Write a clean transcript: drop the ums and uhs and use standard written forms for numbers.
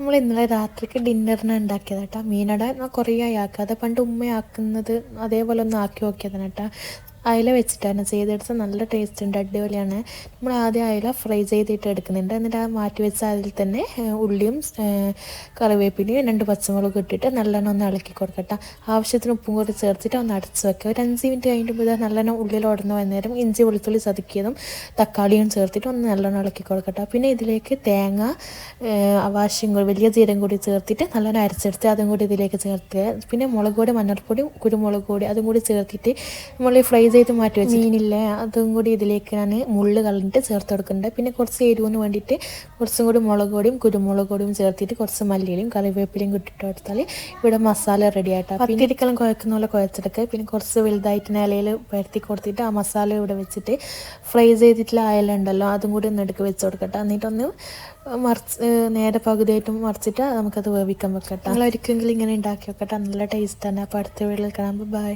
നമ്മൾ ഇന്നലെ രാത്രിക്ക് ഡിന്നറിന് ഉണ്ടാക്കിയത് കേട്ടോ. മീനട കുറേ ആക്കാതെ പണ്ട് ഉമ്മയാക്കുന്നത് അതേപോലെ ഒന്ന് ആക്കി നോക്കിയതാണ് കേട്ടോ. അയില വെച്ചിട്ടാണ് ചെയ്തെടുത്ത് നല്ല ടേസ്റ്റ് ഉണ്ട്, അടിപൊളിയാണ്. നമ്മൾ ആദ്യം അയില ഫ്രൈ ചെയ്തിട്ട് എടുക്കുന്നുണ്ട്. എന്നിട്ട് ആ മാറ്റി വെച്ച അതിൽ തന്നെ ഉള്ളിയും കറിവേപ്പിലയും 2 പച്ചമുളക് ഇട്ടിട്ട് നല്ലോണം ഒന്ന് ഇളക്കി കൊടുക്കട്ടെ. ആവശ്യത്തിന് ഉപ്പും കൂടി ചേർത്തിട്ട് ഒന്ന് അടച്ച് വെക്കുക. ഒരു 5 മിനിറ്റ് കഴിഞ്ഞിട്ട് നല്ലോണം ഉള്ളിൽ ഉടന്ന് വന്നേരം ഇഞ്ചി വെളുത്തുള്ളി ചതുക്കിയതും തക്കാളിയും ചേർത്തിട്ട് ഒന്ന് നല്ലോണം ഇളക്കി കൊടുക്കട്ടെ. പിന്നെ ഇതിലേക്ക് തേങ്ങ, അവാശ്യം വലിയ ജീരകം കൂടി ചേർത്തിട്ട് നല്ലോണം അരച്ചെടുത്ത് അതും കൂടി ഇതിലേക്ക് ചേർത്ത്, പിന്നെ മുളക് പൊടി, മഞ്ഞൾപ്പൊടി, കുരുമുളക് പൊടി അതും കൂടി ചേർത്തിട്ട് നമ്മൾ ഫ്രൈ ചെയ്ത് മാറ്റി വെച്ച് മീനില്ലേ അതും കൂടി ഇതിലേക്ക് ഞാൻ മുള്ള് കളഞ്ഞിട്ട് ചേർത്ത് കൊടുക്കുന്നുണ്ട്. പിന്നെ കുറച്ച് എരിവിന് വേണ്ടിയിട്ട് കുറച്ചും കൂടി മുളക് പൊടിയും കുരുമുളക് പൊടിയും ചേർത്തിട്ട് കുറച്ച് മല്ലിയിലും കറിവേപ്പിലയും ഇട്ടിട്ട് കൊടുത്താൽ ഇവിടെ മസാല റെഡി ആയിട്ടാണ്. പത്തിരിക്കെല്ലാം കുഴക്കുന്ന പോലെ കുഴച്ചെടുക്കുക. പിന്നെ കുറച്ച് വലുതായിട്ട് ഇലയിൽ പരത്തി കൊടുത്തിട്ട് ആ മസാല ഇവിടെ വെച്ചിട്ട് ഫ്രൈ ചെയ്തിട്ടുള്ള അയല ഉണ്ടല്ലോ അതും കൂടി ഒന്ന് എടുക്കുക വെച്ച് കൊടുക്കട്ടെ. എന്നിട്ടൊന്ന് നേരെ പകുതിയായിട്ടും മറിച്ചിട്ട് നമുക്കത് വേവിക്കാൻ വെക്കട്ടെ. നിങ്ങൾ ഒരിക്കലെങ്കിലും ഇങ്ങനെ ഉണ്ടാക്കി വെക്കട്ടെ, നല്ല ടേസ്റ്റാണ്. അപ്പോൾ അടുത്ത വീട്ടിൽ കാണാം. ബൈ.